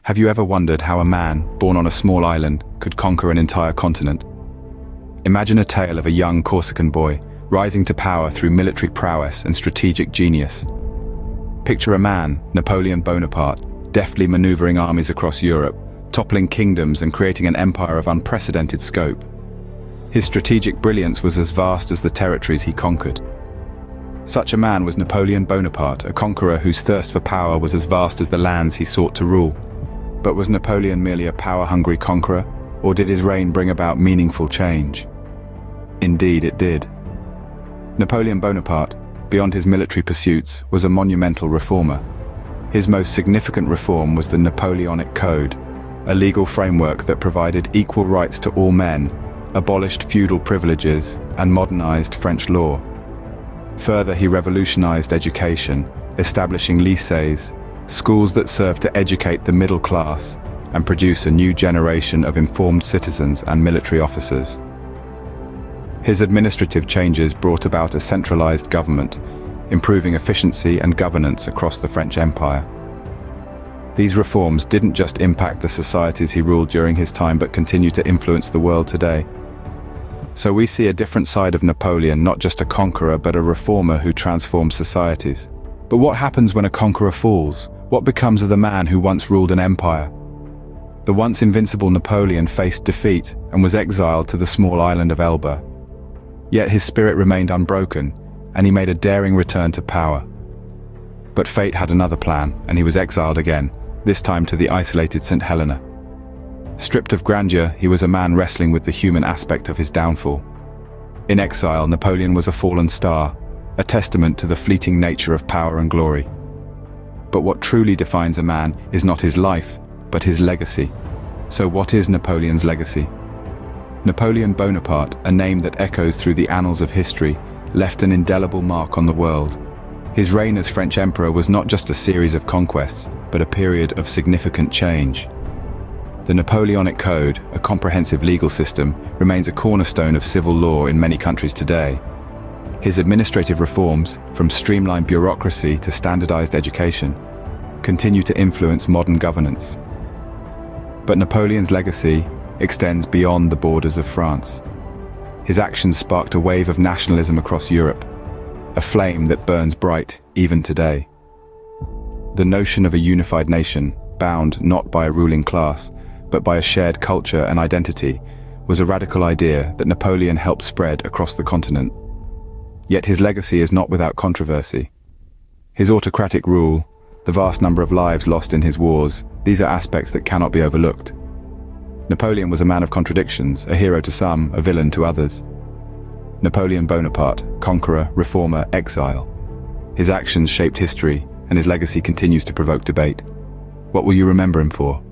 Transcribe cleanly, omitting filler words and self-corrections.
Have you ever wondered how a man, born on a small island, could conquer an entire continent? Imagine a tale of a young Corsican boy, rising to power through military prowess and strategic genius. Picture a man, Napoleon Bonaparte, deftly maneuvering armies across Europe, toppling kingdoms and creating an empire of unprecedented scope. His strategic brilliance was as vast as the territories he conquered. Such a man was Napoleon Bonaparte, a conqueror whose thirst for power was as vast as the lands he sought to rule. But was Napoleon merely a power-hungry conqueror, or did his reign bring about meaningful change? Indeed, it did. Napoleon Bonaparte, beyond his military pursuits, was a monumental reformer. His most significant reform was the Napoleonic Code, a legal framework that provided equal rights to all men, abolished feudal privileges, and modernized French law. Further, he revolutionized education, establishing lycées, schools that served to educate the middle class and produce a new generation of informed citizens and military officers. His administrative changes brought about a centralized government, improving efficiency and governance across the French Empire. These reforms didn't just impact the societies he ruled during his time, but continue to influence the world today. So we see a different side of Napoleon, not just a conqueror, but a reformer who transforms societies. But what happens when a conqueror falls? What becomes of the man who once ruled an empire? The once invincible Napoleon faced defeat and was exiled to the small island of Elba. Yet his spirit remained unbroken, and he made a daring return to power. But fate had another plan, and he was exiled again, this time to the isolated St. Helena. Stripped of grandeur, he was a man wrestling with the human aspect of his downfall. In exile, Napoleon was a fallen star, a testament to the fleeting nature of power and glory. But what truly defines a man is not his life, but his legacy. So what is Napoleon's legacy? Napoleon Bonaparte, a name that echoes through the annals of history, left an indelible mark on the world. His reign as French emperor was not just a series of conquests, but a period of significant change. The Napoleonic Code, a comprehensive legal system, remains a cornerstone of civil law in many countries today. His administrative reforms, from streamlined bureaucracy to standardized education, continue to influence modern governance. But Napoleon's legacy extends beyond the borders of France. His actions sparked a wave of nationalism across Europe, a flame that burns bright even today. The notion of a unified nation, bound not by a ruling class, but by a shared culture and identity, was a radical idea that Napoleon helped spread across the continent. Yet his legacy is not without controversy. His autocratic rule, the vast number of lives lost in his wars, these are aspects that cannot be overlooked. Napoleon was a man of contradictions, a hero to some, a villain to others. Napoleon Bonaparte, conqueror, reformer, exile. His actions shaped history, and his legacy continues to provoke debate. What will you remember him for?